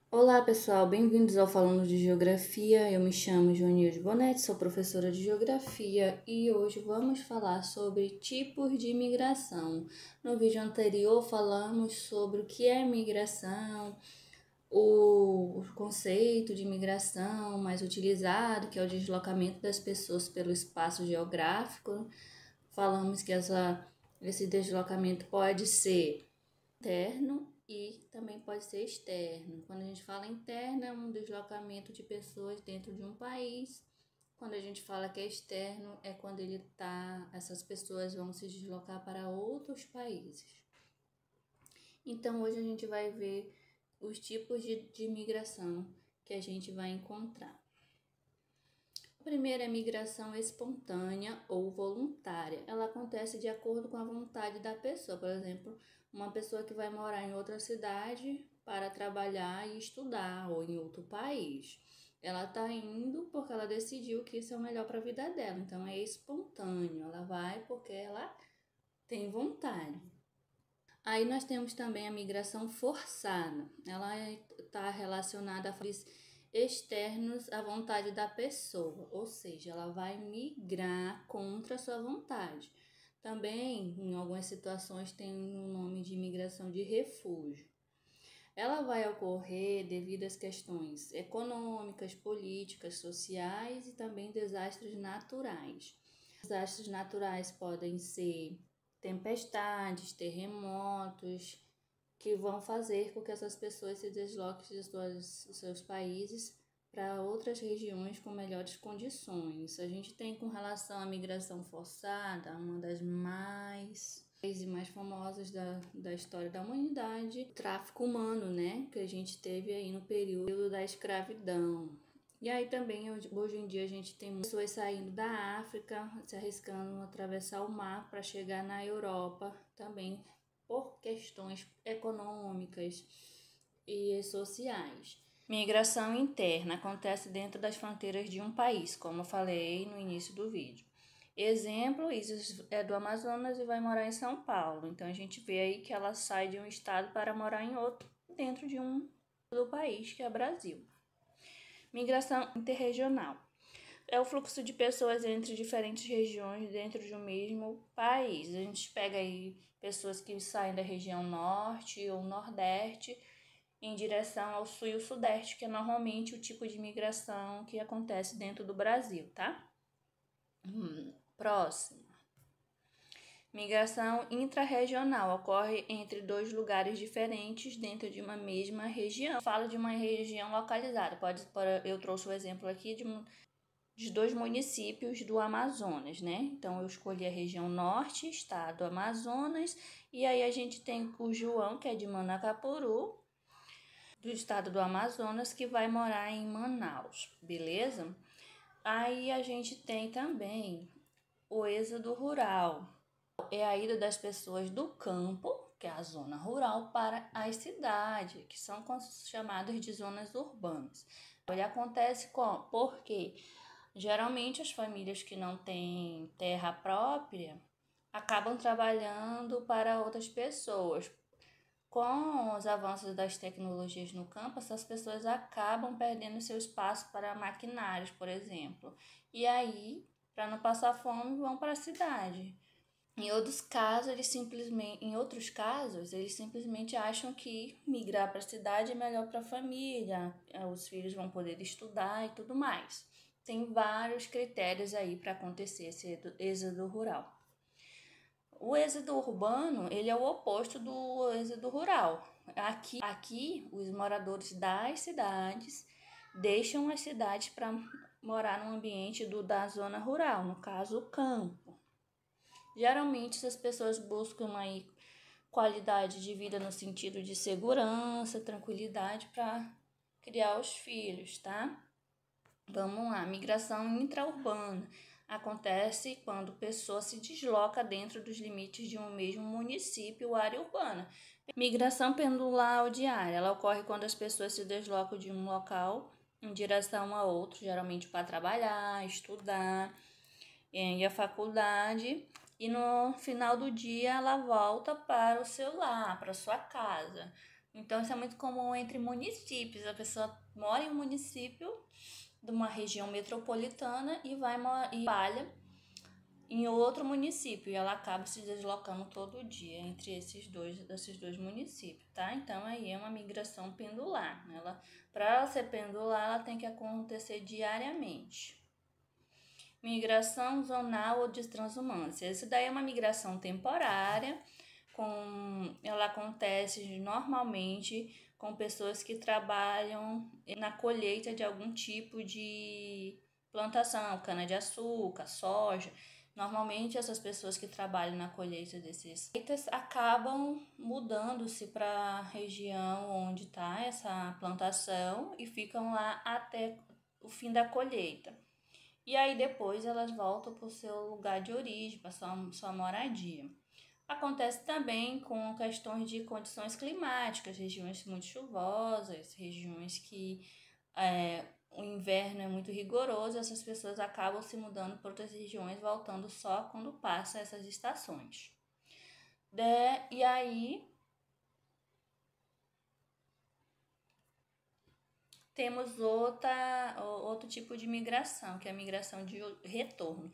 Olá pessoal, bem-vindos ao Falando de Geografia. Eu me chamo Joanilde Bonetti, sou professora de Geografia e hoje vamos falar sobre tipos de imigração. No vídeo anterior falamos sobre o que é migração, o conceito de imigração mais utilizado, que é o deslocamento das pessoas pelo espaço geográfico. Falamos que esse deslocamento pode ser interno e também pode ser externo. Quando a gente fala interno, é um deslocamento de pessoas dentro de um país. Quando a gente fala que é externo, é quando essas pessoas vão se deslocar para outros países. Então, hoje a gente vai ver os tipos de imigração que a gente vai encontrar. A primeira é migração espontânea ou voluntária. Ela acontece de acordo com a vontade da pessoa. Por exemplo, uma pessoa que vai morar em outra cidade para trabalhar e estudar, ou em outro país. Ela está indo porque ela decidiu que isso é o melhor para a vida dela. Então, é espontâneo. Ela vai porque ela tem vontade. Aí nós temos também a migração forçada. Ela está relacionada a fatores externos à vontade da pessoa, ou seja, ela vai migrar contra a sua vontade. Também, em algumas situações, tem o nome de migração de refúgio. Ela vai ocorrer devido às questões econômicas, políticas, sociais e também desastres naturais. Desastres naturais podem ser tempestades, terremotos, que vão fazer com que essas pessoas se desloquem dos seus países para outras regiões com melhores condições. A gente tem com relação à migração forçada, uma das mais e mais famosas da história da humanidade, o tráfico humano, né, que a gente teve aí no período da escravidão. E aí também, hoje em dia, a gente tem pessoas saindo da África, se arriscando a atravessar o mar para chegar na Europa, também por questões econômicas e sociais. Migração interna acontece dentro das fronteiras de um país, como eu falei no início do vídeo. Exemplo, Isis é do Amazonas e vai morar em São Paulo. Então a gente vê aí que ela sai de um estado para morar em outro, dentro de um do país, que é Brasil. Migração interregional é o fluxo de pessoas entre diferentes regiões dentro de um mesmo país. A gente pega aí pessoas que saem da região norte ou nordeste em direção ao sul e o sudeste, que é normalmente o tipo de migração que acontece dentro do Brasil, tá? Próximo. Migração intrarregional ocorre entre dois lugares diferentes dentro de uma mesma região. Fala de uma região localizada. Eu trouxe o exemplo aqui de dois municípios do Amazonas, né? Então, eu escolhi a região norte, estado Amazonas, e aí a gente tem o João, que é de Manacapuru, do estado do Amazonas, que vai morar em Manaus, beleza? Aí a gente tem também o êxodo rural. É a ida das pessoas do campo, que é a zona rural, para as cidades, que são chamadas de zonas urbanas. Ele acontece porque geralmente as famílias que não têm terra própria acabam trabalhando para outras pessoas. Com os avanços das tecnologias no campo, essas pessoas acabam perdendo seu espaço para maquinários, por exemplo. E aí, para não passar fome, vão para a cidade. Em outros casos, eles simplesmente acham que migrar para a cidade é melhor para a família, os filhos vão poder estudar e tudo mais. Tem vários critérios aí para acontecer esse êxodo rural. O êxodo urbano, ele é o oposto do êxodo rural. Aqui os moradores das cidades deixam as cidades para morar no ambiente da zona rural, no caso, o campo. Geralmente, essas pessoas buscam aí qualidade de vida no sentido de segurança, tranquilidade para criar os filhos, tá? Vamos lá, migração intraurbana acontece quando a pessoa se desloca dentro dos limites de um mesmo município ou área urbana. Migração pendular ou diária, ela ocorre quando as pessoas se deslocam de um local em direção a outro, geralmente para trabalhar, estudar, ir à faculdade, e no final do dia ela volta para o seu lar, para sua casa. Então, isso é muito comum entre municípios. A pessoa mora em um município de uma região metropolitana e trabalha em outro município, e ela acaba se deslocando todo dia entre esses dois municípios, tá? Então aí é uma migração pendular, né? Para ela ser pendular, ela tem que acontecer diariamente. Migração zonal ou de transumância. Isso daí é uma migração temporária, ela acontece normalmente com pessoas que trabalham na colheita de algum tipo de plantação, cana-de-açúcar, soja. Normalmente essas pessoas que trabalham na colheita desses acabam mudando-se para a região onde está essa plantação e ficam lá até o fim da colheita. E aí depois elas voltam para o seu lugar de origem, para sua moradia. Acontece também com questões de condições climáticas, regiões muito chuvosas, regiões que o inverno é muito rigoroso, essas pessoas acabam se mudando para outras regiões, voltando só quando passa essas estações. E aí temos outro tipo de migração, que é a migração de retorno.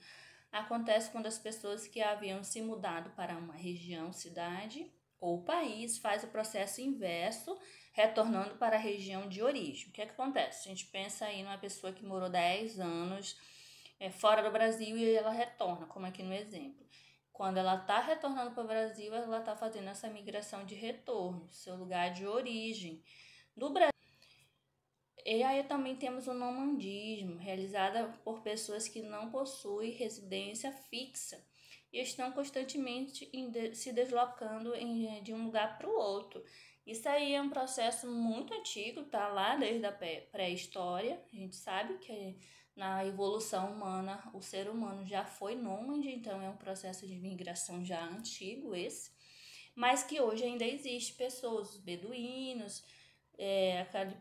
Acontece quando as pessoas que haviam se mudado para uma região, cidade ou país faz o processo inverso, retornando para a região de origem. O que é que acontece? A gente pensa aí numa pessoa que morou 10 anos fora do Brasil e ela retorna, como aqui no exemplo. Quando ela está retornando para o Brasil, ela está fazendo essa migração de retorno, seu lugar de origem. Do Brasil. E aí também temos o nomandismo, realizada por pessoas que não possuem residência fixa e estão constantemente se deslocando de um lugar para o outro. Isso aí é um processo muito antigo, tá lá desde a pré-história. A gente sabe que na evolução humana o ser humano já foi nômade, então é um processo de migração já antigo esse, mas que hoje ainda existe pessoas, os beduínos,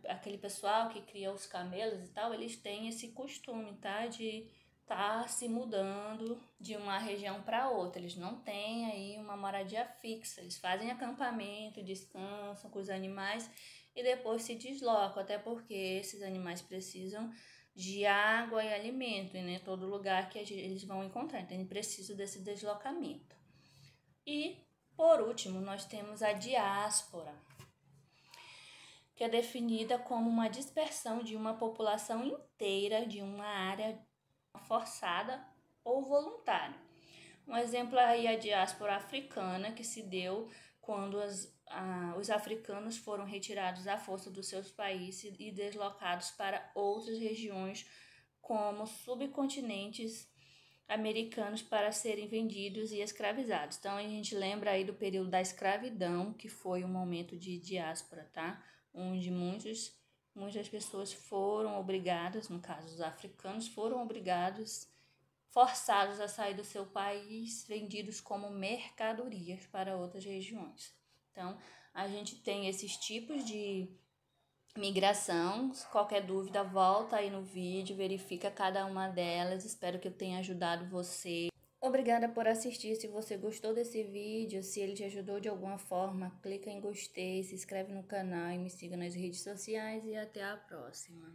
aquele pessoal que cria os camelos e tal, eles têm esse costume, tá? De estar se mudando de uma região para outra. Eles não têm aí uma moradia fixa. Eles fazem acampamento, descansam com os animais e depois se deslocam, até porque esses animais precisam de água e alimento, e nem todo lugar que eles vão encontrar. Então, eles precisam desse deslocamento. E, por último, nós temos a diáspora, que é definida como uma dispersão de uma população inteira de uma área forçada ou voluntária. Um exemplo aí é a diáspora africana, que se deu quando os africanos foram retirados à força dos seus países e deslocados para outras regiões, como subcontinentes americanos, para serem vendidos e escravizados. Então a gente lembra aí do período da escravidão, que foi um momento de diáspora, tá? Onde muitas pessoas foram obrigadas, no caso os africanos, foram obrigados, forçados a sair do seu país, vendidos como mercadorias para outras regiões. Então, a gente tem esses tipos de migração. Qualquer dúvida, volta aí no vídeo, verifica cada uma delas. Espero que eu tenha ajudado você. Obrigada por assistir. Se você gostou desse vídeo, se ele te ajudou de alguma forma, clica em gostei, se inscreve no canal e me siga nas redes sociais e até a próxima.